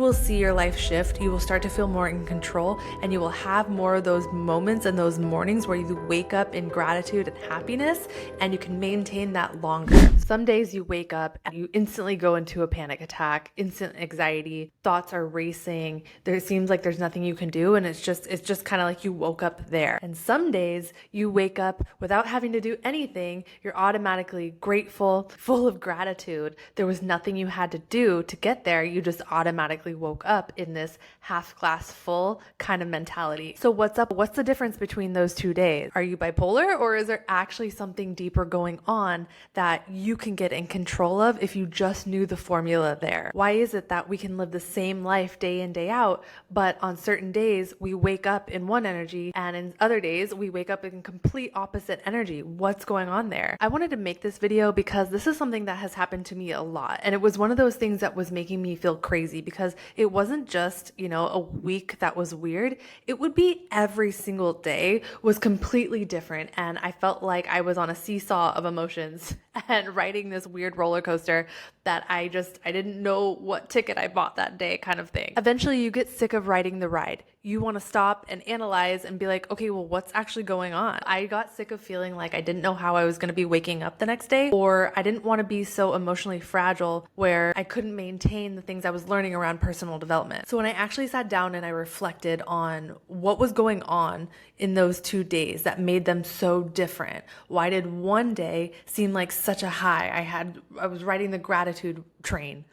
will see your life shift. You will start to feel more in control, and you will have more of those moments and those mornings where you wake up in gratitude and happiness, and you can maintain that longer. Some days you wake up and you instantly go into a panic attack, instant anxiety, thoughts are racing. There seems like there's nothing you can do, and it's just kind of like you woke up there. And some days you wake up without having to do anything. You're automatically grateful, full of gratitude. There was nothing you had to do to get there. You just automatically woke up in this half glass full kind of mentality. So what's up? What's the difference between those 2 days? Are you bipolar, or is there actually something deeper going on that you can get in control of if you just knew the formula there? Why is it that we can live the same life day in, day out, but on certain days we wake up in one energy, and in other days we wake up in complete opposite energy? What's going on there? I wanted to make this video because this is something that has happened to me a lot, and it was one of those things that was making me feel crazy, because it wasn't just, a week that was weird. It would be every single day was completely different, and I felt like I was on a seesaw of emotions and riding this weird roller coaster that I didn't know what ticket I bought that day, kind of thing. Eventually you get sick of riding the ride. You want to stop and analyze and be like, okay, well, what's actually going on? I got sick of feeling like I didn't know how I was going to be waking up the next day, or I didn't want to be so emotionally fragile where I couldn't maintain the things I was learning around personal development. So when I actually sat down and I reflected on what was going on in those 2 days that made them so different, why did one day seem like such a high? I was riding the gratitude train,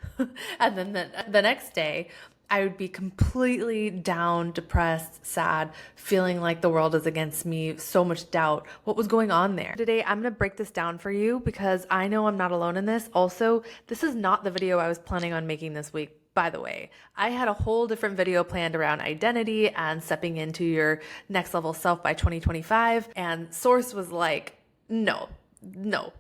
and then the next day I would be completely down, depressed, sad, feeling like the world is against me, so much doubt. What was going on there? Today, I'm going to break this down for you because I know I'm not alone in this. Also, this is not the video I was planning on making this week. By the way, I had a whole different video planned around identity and stepping into your next level self by 2025. And Source was like, no,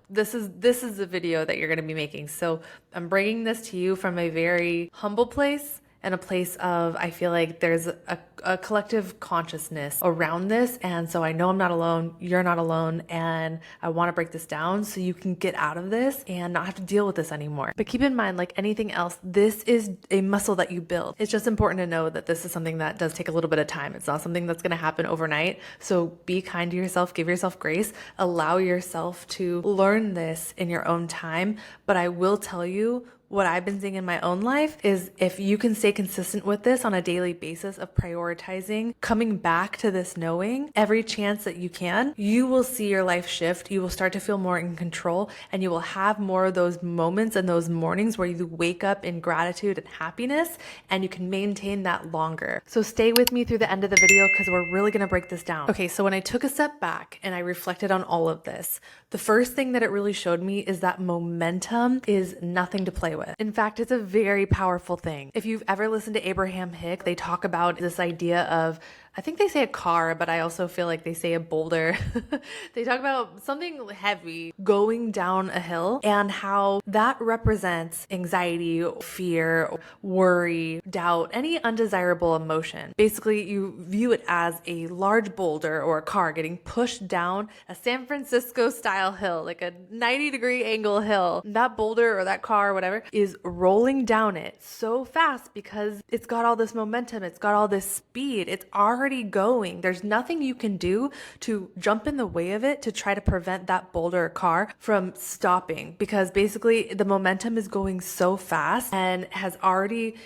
this is the video that you're going to be making. So I'm bringing this to you from a very humble place, and a place of, I feel like there's a collective consciousness around this. And so I know I'm not alone, you're not alone, and I want to break this down so you can get out of this and not have to deal with this anymore. But keep in mind, like anything else, this is a muscle that you build. It's just important to know that this is something that does take a little bit of time. It's not something that's going to happen overnight. So be kind to yourself, give yourself grace, allow yourself to learn this in your own time. But I will tell you, what I've been seeing in my own life is if you can stay consistent with this on a daily basis of prioritizing, coming back to this knowing every chance that you can, you will see your life shift. You will start to feel more in control, and you will have more of those moments and those mornings where you wake up in gratitude and happiness, and you can maintain that longer. So stay with me through the end of the video because we're really going to break this down. Okay, so when I took a step back and I reflected on all of this, the first thing that it really showed me is that momentum is nothing to play with. In fact, it's a very powerful thing. If you've ever listened to Abraham Hicks, they talk about this idea of, I think they say a car, but I also feel like they say a boulder. They talk about something heavy going down a hill and how that represents anxiety, fear, worry, doubt, any undesirable emotion. Basically, you view it as a large boulder or a car getting pushed down a San Francisco style hill, like a 90-degree angle hill. That boulder or that car or whatever is rolling down it so fast because it's got all this momentum, it's got all this speed, it's already going. There's nothing you can do to jump in the way of it to try to prevent that boulder or car from stopping, because basically the momentum is going so fast and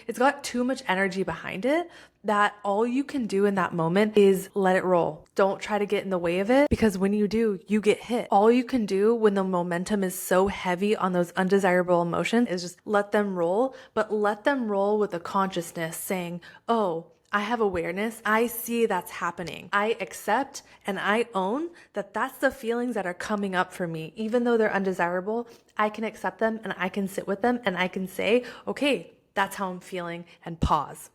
it's got too much energy behind it that all you can do in that moment is let it roll. Don't try to get in the way of it, because when you do, you get hit. All you can do when the momentum is so heavy on those undesirable emotions is just let them roll, but let them roll with a consciousness saying, oh, I have awareness. I see that's happening. I accept and I own that that's the feelings that are coming up for me. Even though they're undesirable, I can accept them and I can sit with them and I can say, okay, that's how I'm feeling, and pause.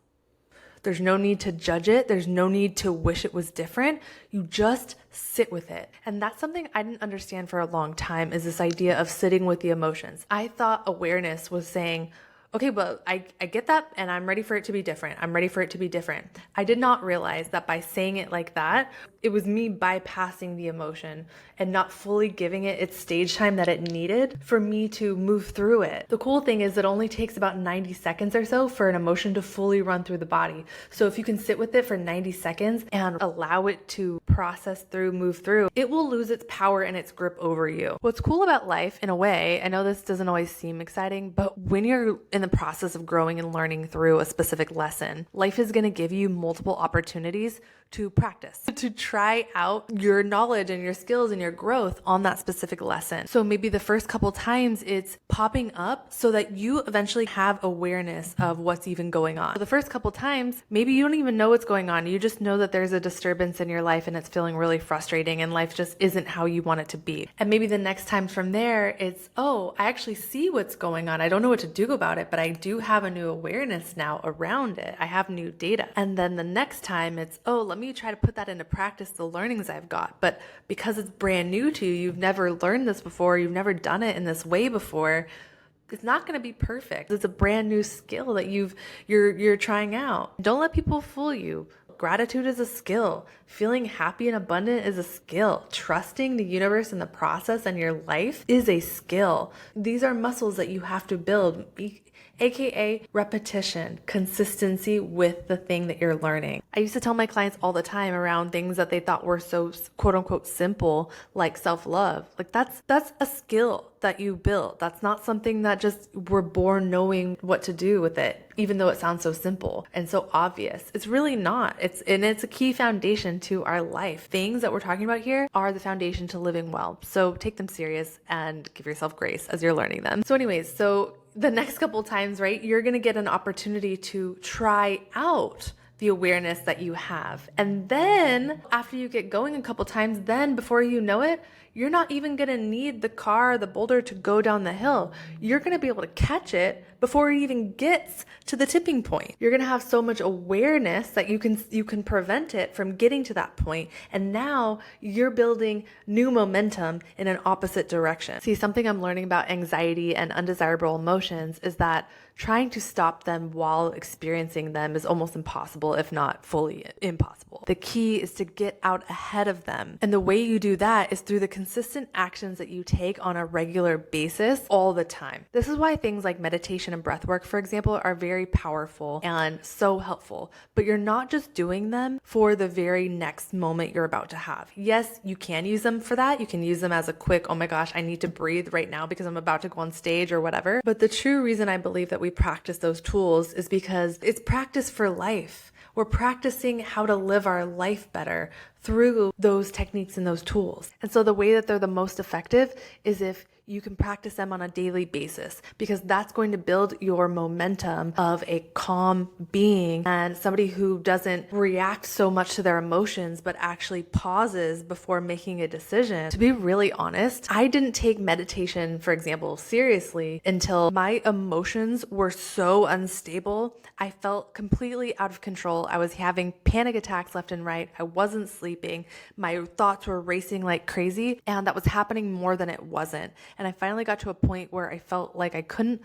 There's no need to judge it. There's no need to wish it was different. You just sit with it. And that's something I didn't understand for a long time, is this idea of sitting with the emotions. I thought awareness was saying, Okay, but I get that, and I'm ready for it to be different. I'm ready for it to be different. I did not realize that by saying it like that, it was me bypassing the emotion and not fully giving it its stage time that it needed for me to move through it. The cool thing is it only takes about 90 seconds or so for an emotion to fully run through the body. So if you can sit with it for 90 seconds and allow it to process through, move through, it will lose its power and its grip over you. What's cool about life, in a way, I know this doesn't always seem exciting, but when you're in the process of growing and learning through a specific lesson, life is going to give you multiple opportunities to practice, to try out your knowledge and your skills and your growth on that specific lesson. So maybe the first couple times it's popping up so that you eventually have awareness of what's even going on. So the first couple times, maybe you don't even know what's going on. You just know that there's a disturbance in your life and it's feeling really frustrating and life just isn't how you want it to be. And maybe the next time from there, it's, oh, I actually see what's going on. I don't know what to do about it, but I do have a new awareness now around it. I have new data. And then the next time it's, oh, let me try to put that into practice, the learnings I've got. But because it's brand new to you, you've never learned this before, you've never done it in this way before, it's not going to be perfect. It's a brand new skill that you're trying out. Don't let people fool you. Gratitude is a skill. Feeling happy and abundant is a skill. Trusting the universe and the process and your life is a skill. These are muscles that you have to build, aka repetition, consistency with the thing that you're learning. I used to tell my clients all the time around things that they thought were so quote unquote simple, like self-love. Like that's a skill that you build. That's not something that just we're born knowing what to do with it, even though it sounds so simple and so obvious. It's really not. It's a key foundation to our life. Things that we're talking about here are the foundation to living well. So take them serious and give yourself grace as you're learning them. So anyways, the next couple times, right, you're going to get an opportunity to try out the awareness that you have. And then after you get going a couple times, then before you know it, you're not even going to need the car, the boulder to go down the hill. You're going to be able to catch it before it even gets to the tipping point. You're going to have so much awareness that you can prevent it from getting to that point. And now you're building new momentum in an opposite direction. See, something I'm learning about anxiety and undesirable emotions is that trying to stop them while experiencing them is almost impossible, if not fully impossible. The key is to get out ahead of them. And the way you do that is through the consistent actions that you take on a regular basis all the time. This is why things like meditation and breath work, for example, are very powerful and so helpful. But you're not just doing them for the very next moment you're about to have. Yes, you can use them for that. You can use them as a quick, oh my gosh, I need to breathe right now because I'm about to go on stage or whatever. But the true reason I believe that we practice those tools is because it's practice for life. We're practicing how to live our life better through those techniques and those tools. And so the way that they're the most effective is if you can practice them on a daily basis, because that's going to build your momentum of a calm being and somebody who doesn't react so much to their emotions, but actually pauses before making a decision. To be really honest, I didn't take meditation, for example, seriously until my emotions were so unstable. I felt completely out of control. I was having panic attacks left and right. I wasn't sleeping. My thoughts were racing like crazy, and that was happening more than it wasn't. And I finally got to a point where I felt like I couldn't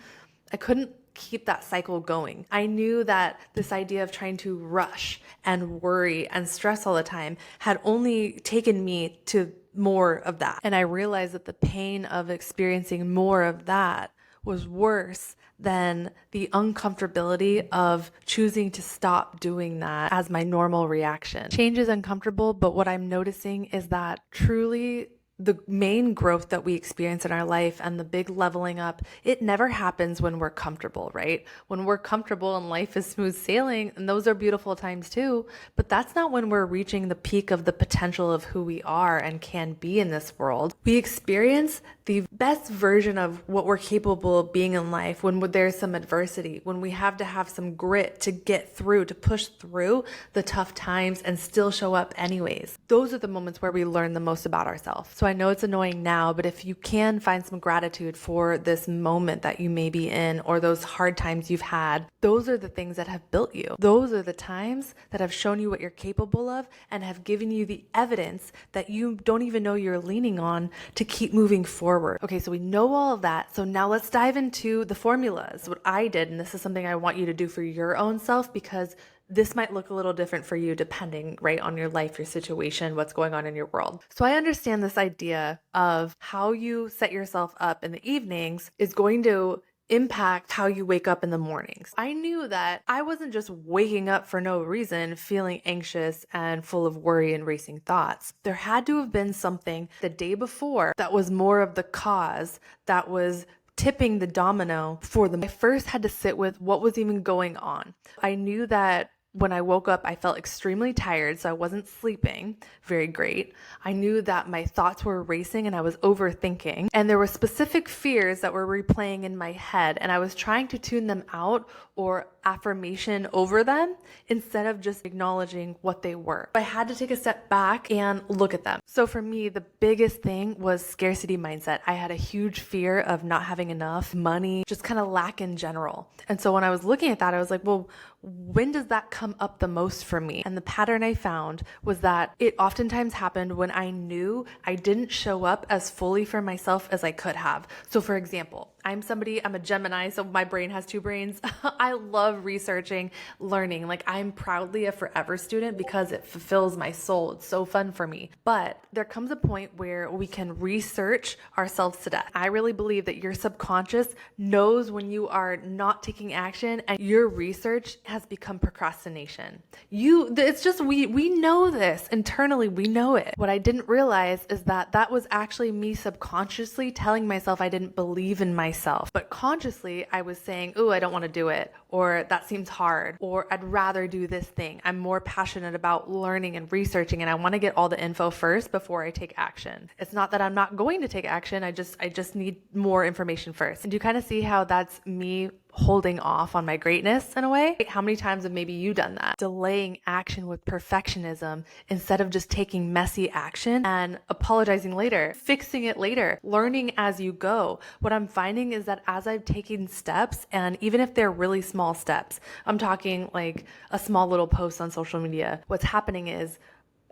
keep that cycle going. I knew that this idea of trying to rush and worry and stress all the time had only taken me to more of that. And I realized that the pain of experiencing more of that was worse than the uncomfortability of choosing to stop doing that as my normal reaction. Change is uncomfortable, but what I'm noticing is that truly the main growth that we experience in our life and the big leveling up, it never happens when we're comfortable, right? When we're comfortable and life is smooth sailing, and those are beautiful times too, but that's not when we're reaching the peak of the potential of who we are and can be in this world. We experience the best version of what we're capable of being in life when there's some adversity, when we have to have some grit to get through, to push through the tough times and still show up anyways. Those are the moments where we learn the most about ourselves. So So I know it's annoying now, but if you can find some gratitude for this moment that you may be in or those hard times you've had, those are the things that have built you. Those are the times that have shown you what you're capable of and have given you the evidence that you don't even know you're leaning on to keep moving forward. Okay, so we know all of that. So now let's dive into the formulas. What I did, and this is something I want you to do for your own self, because this might look a little different for you depending, right, on your life, your situation, what's going on in your world. So I understand this idea of how you set yourself up in the evenings is going to impact how you wake up in the mornings. I knew that I wasn't just waking up for no reason, feeling anxious and full of worry and racing thoughts. There had to have been something the day before that was more of the cause, that was tipping the domino for them. I first had to sit with what was even going on. I knew that when I woke up, I felt extremely tired, so I wasn't sleeping very great. I knew that my thoughts were racing and I was overthinking. And there were specific fears that were replaying in my head, and I was trying to tune them out or affirmation over them instead of just acknowledging what they were. I had to take a step back and look at them. So for me, the biggest thing was scarcity mindset. I had a huge fear of not having enough money, just kind of lack in general. And so when I was looking at that, I was like, well, when does that come up the most for me? And the pattern I found was that it oftentimes happened when I knew I didn't show up as fully for myself as I could have. So for example, I'm a Gemini, so my brain has two brains. I love researching, learning. Like, I'm proudly a forever student because it fulfills my soul. It's so fun for me. But there comes a point where we can research ourselves to death. I really believe that your subconscious knows when you are not taking action, and your research has become procrastination. It's just, we know this internally, we know it. What I didn't realize is that that was actually me subconsciously telling myself I didn't believe in myself. But consciously, I was saying, "Ooh, I don't want to do it," or "That seems hard," or "I'd rather do this thing. I'm more passionate about learning and researching, and I want to get all the info first before I take action." It's not that I'm not going to take action. I just need more information first. And do you kind of see how that's me holding off on my greatness in a way? How many times have maybe you done that? Delaying action with perfectionism instead of just taking messy action and apologizing later, fixing it later, learning as you go. What I'm finding is that as I've taken steps, and even if they're really small steps, I'm talking like a small little post on social media, what's happening is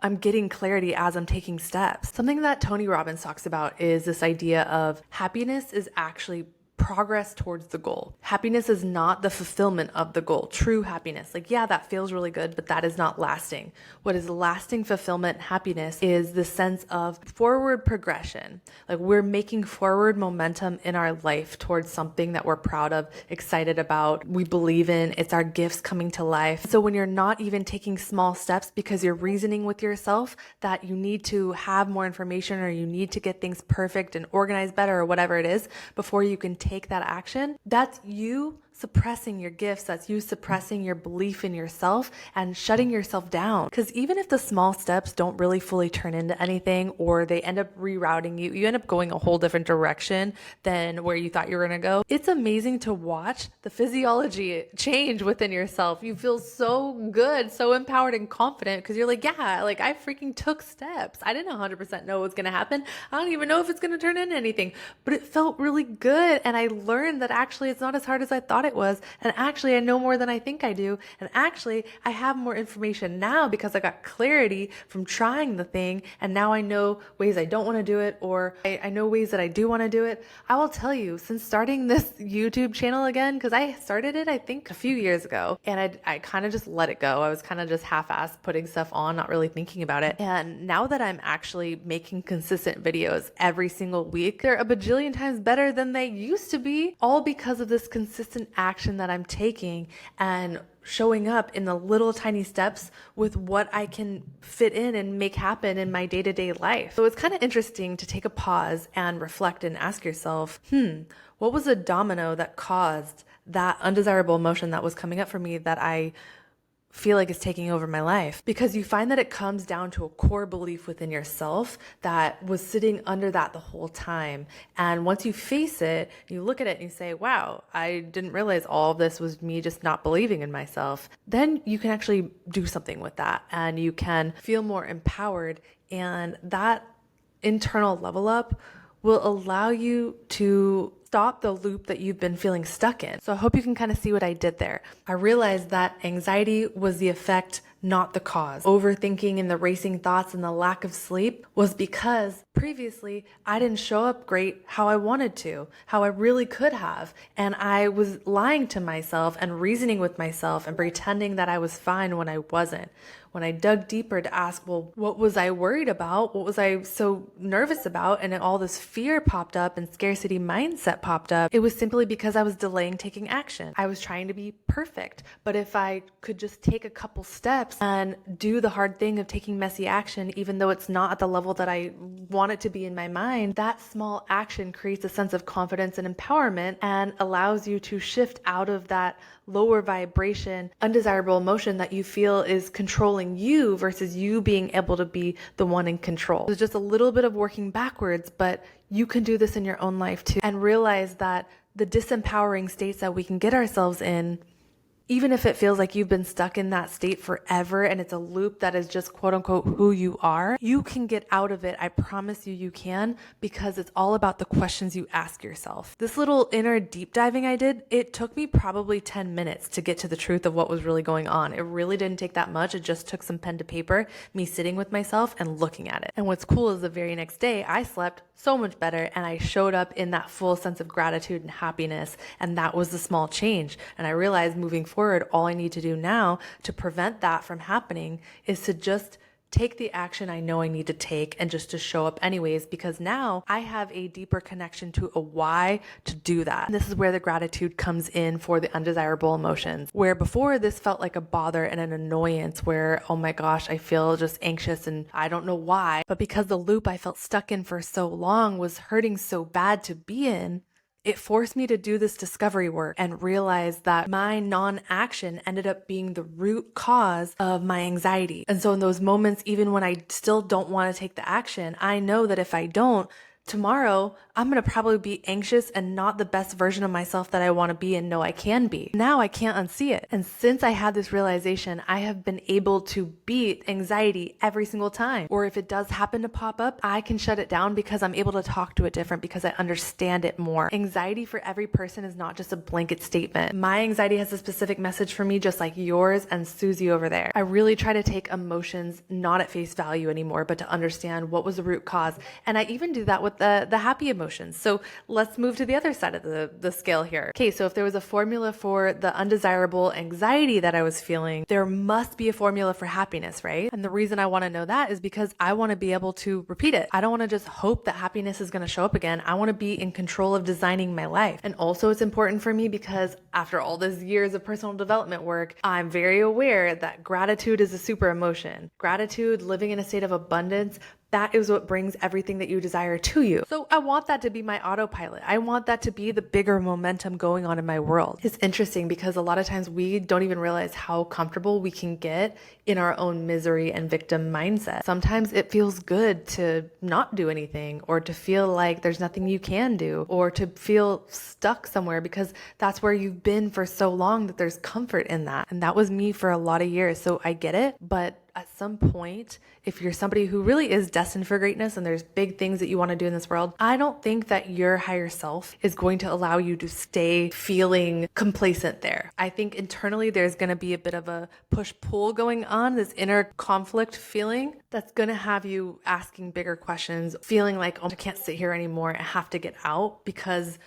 I'm getting clarity as I'm taking steps. Something that Tony Robbins talks about is this idea of happiness is actually progress towards the goal. Happiness is not the fulfillment of the goal. True happiness, like, yeah, that feels really good, but that is not lasting. What is lasting fulfillment, happiness, is the sense of forward progression. Like, we're making forward momentum in our life towards something that we're proud of, excited about, we believe in. It's our gifts coming to life. So when you're not even taking small steps because you're reasoning with yourself that you need to have more information or you need to get things perfect and organized better or whatever it is before you can take that action, that's you suppressing your gifts. That's you suppressing your belief in yourself and shutting yourself down. Because even if the small steps don't really fully turn into anything, or they end up rerouting you, you end up going a whole different direction than where you thought you were going to go. It's amazing to watch the physiology change within yourself. You feel so good, so empowered and confident because you're like, yeah, like I freaking took steps. I didn't 100% know what's going to happen. I don't even know if it's going to turn into anything, but it felt really good. And I learned that actually it's not as hard as I thought it was. And actually I know more than I think I do. And actually I have more information now because I got clarity from trying the thing. And now I know ways I don't want to do it, or I know ways that I do want to do it. I will tell you, since starting this YouTube channel again, because I started it, I think a few years ago, and I kind of just let it go. I was kind of just half-assed putting stuff on, not really thinking about it. And now that I'm actually making consistent videos every single week, they're a bajillion times better than they used to be, all because of this consistent action that I'm taking and showing up in the little tiny steps with what I can fit in and make happen in my day-to-day life. So it's kind of interesting to take a pause and reflect and ask yourself, what was a domino that caused that undesirable emotion that was coming up for me that I feel like it's taking over my life? Because you find that it comes down to a core belief within yourself that was sitting under that the whole time. And once you face it, you look at it and you say, wow, I didn't realize all of this was me just not believing in myself. Then you can actually do something with that and you can feel more empowered. And that internal level up will allow you to stop the loop that you've been feeling stuck in. So I hope you can kind of see what I did there. I realized that anxiety was the effect, not the cause. Overthinking and the racing thoughts and the lack of sleep was because previously I didn't show up great how I wanted to, how I really could have. And I was lying to myself and reasoning with myself and pretending that I was fine when I wasn't. When I dug deeper to ask, well, what was I worried about? What was I so nervous about? And all this fear popped up and scarcity mindset popped up. It was simply because I was delaying taking action. I was trying to be perfect. But if I could just take a couple steps and do the hard thing of taking messy action, even though it's not at the level that I want it to be in my mind, that small action creates a sense of confidence and empowerment and allows you to shift out of that lower vibration, undesirable emotion that you feel is controlling you versus you being able to be the one in control. It's just a little bit of working backwards, but you can do this in your own life too, and realize that the disempowering states that we can get ourselves in, even if it feels like you've been stuck in that state forever and it's a loop that is just quote unquote who you are, you can get out of it. I promise you, you can, because it's all about the questions you ask yourself. This little inner deep diving I did, it took me probably 10 minutes to get to the truth of what was really going on. It really didn't take that much. It just took some pen to paper, me sitting with myself and looking at it. And what's cool is the very next day I slept so much better and I showed up in that full sense of gratitude and happiness. And that was the small change. And I realized moving forward, all I need to do now to prevent that from happening is to just take the action I know I need to take and just to show up anyways, because now I have a deeper connection to a why to do that. And this is where the gratitude comes in for the undesirable emotions, where before this felt like a bother and an annoyance where, oh my gosh, I feel just anxious and I don't know why. But because the loop I felt stuck in for so long was hurting so bad to be in, it forced me to do this discovery work and realize that my non-action ended up being the root cause of my anxiety. And so in those moments, even when I still don't want to take the action, I know that if I don't, tomorrow, I'm going to probably be anxious and not the best version of myself that I want to be and know I can be. Now I can't unsee it. And since I had this realization, I have been able to beat anxiety every single time. Or if it does happen to pop up, I can shut it down because I'm able to talk to it different because I understand it more. Anxiety for every person is not just a blanket statement. My anxiety has a specific message for me, just like yours and Susie over there. I really try to take emotions not at face value anymore, but to understand what was the root cause. And I even do that with the happy emotions. So let's move to the other side of the scale here. Okay, so if there was a formula for the undesirable anxiety that I was feeling, there must be a formula for happiness, right? And the reason I want to know that is because I want to be able to repeat it. I don't want to just hope that happiness is going to show up again. I want to be in control of designing my life. And also it's important for me because after all these years of personal development work, I'm very aware that gratitude is a super emotion. Gratitude, living in a state of abundance, that is what brings everything that you desire to you. So I want that to be my autopilot. I want that to be the bigger momentum going on in my world. It's interesting because a lot of times we don't even realize how comfortable we can get in our own misery and victim mindset. Sometimes it feels good to not do anything or to feel like there's nothing you can do or to feel stuck somewhere because that's where you've been for so long that there's comfort in that. And that was me for a lot of years. So I get it, but at some point, if you're somebody who really is destined for greatness and there's big things that you want to do in this world, I don't think that your higher self is going to allow you to stay feeling complacent there. I think internally there's going to be a bit of a push-pull going on, this inner conflict feeling that's going to have you asking bigger questions, feeling like, oh, I can't sit here anymore. I have to get out because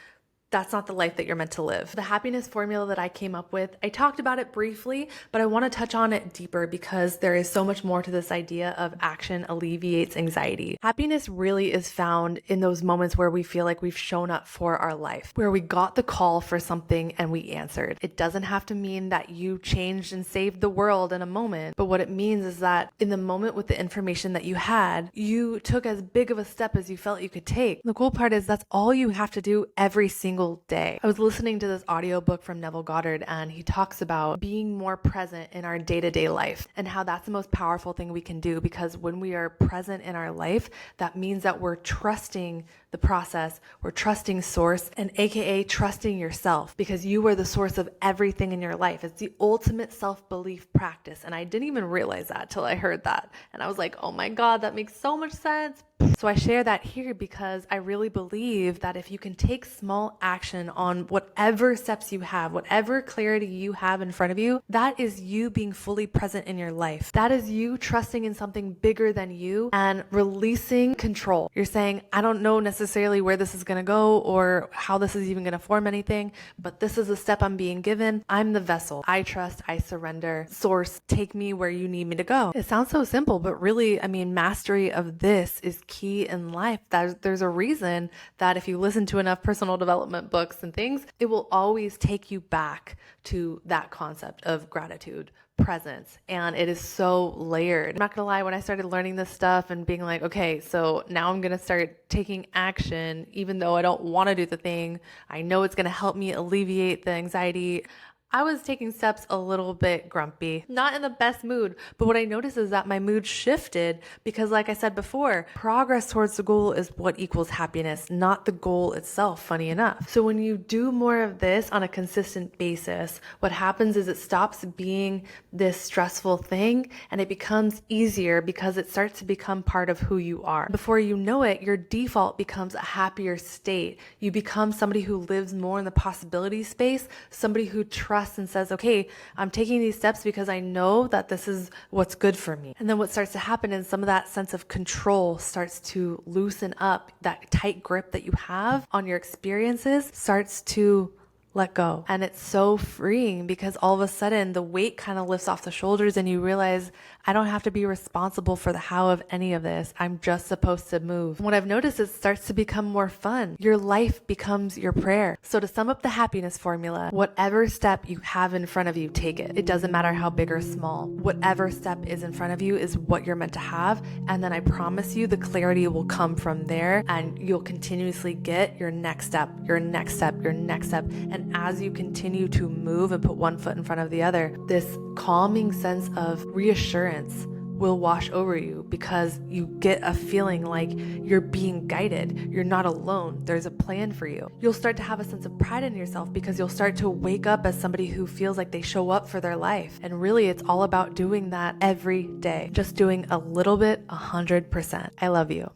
that's not the life that you're meant to live. The happiness formula that I came up with, I talked about it briefly, but I want to touch on it deeper because there is so much more to this idea of action alleviates anxiety. Happiness really is found in those moments where we feel like we've shown up for our life, where we got the call for something and we answered. It doesn't have to mean that you changed and saved the world in a moment, but what it means is that in the moment with the information that you had, you took as big of a step as you felt you could take. The cool part is that's all you have to do every single day. I was listening to this audiobook from Neville Goddard and he talks about being more present in our day-to-day life and how that's the most powerful thing we can do, because when we are present in our life, that means that we're trusting the process, we're trusting source, and AKA trusting yourself, because you are the source of everything in your life. It's the ultimate self-belief practice. And I didn't even realize that till I heard that. And I was like, oh my God, that makes so much sense. So I share that here because I really believe that if you can take small action on whatever steps you have, whatever clarity you have in front of you, that is you being fully present in your life. That is you trusting in something bigger than you and releasing control. You're saying, I don't know necessarily where this is going to go or how this is even going to form anything, but this is a step I'm being given. I'm the vessel. I trust, I surrender. Source, take me where you need me to go. It sounds so simple, but really, I mean, mastery of this is key in life. There's a reason that if you listen to enough personal development books and things, it will always take you back to that concept of gratitude, presence, and it is so layered. I'm not gonna lie, when I started learning this stuff and being like, okay, so now I'm gonna start taking action, even though I don't want to do the thing, I know it's gonna help me alleviate the anxiety. I was taking steps a little bit grumpy, not in the best mood, but what I noticed is that my mood shifted because, like I said before, progress towards the goal is what equals happiness, not the goal itself, funny enough. So when you do more of this on a consistent basis, what happens is it stops being this stressful thing and it becomes easier because it starts to become part of who you are. Before you know it, your default becomes a happier state. You become somebody who lives more in the possibility space, somebody who trusts and says, okay, I'm taking these steps because I know that this is what's good for me. And then what starts to happen is some of that sense of control starts to loosen up. That tight grip that you have on your experiences starts to let go. And it's so freeing because all of a sudden the weight kind of lifts off the shoulders and you realize I don't have to be responsible for the how of any of this. I'm just supposed to move. And what I've noticed is it starts to become more fun. Your life becomes your prayer. So to sum up the happiness formula, whatever step you have in front of you, take it. It doesn't matter how big or small. Whatever step is in front of you is what you're meant to have. And then I promise you the clarity will come from there and you'll continuously get your next step, your next step, your next step. And as you continue to move and put one foot in front of the other, this calming sense of reassurance will wash over you because you get a feeling like you're being guided. You're not alone. There's a plan for you. You'll start to have a sense of pride in yourself because you'll start to wake up as somebody who feels like they show up for their life. And really, it's all about doing that every day. Just doing a little bit, 100%. I love you.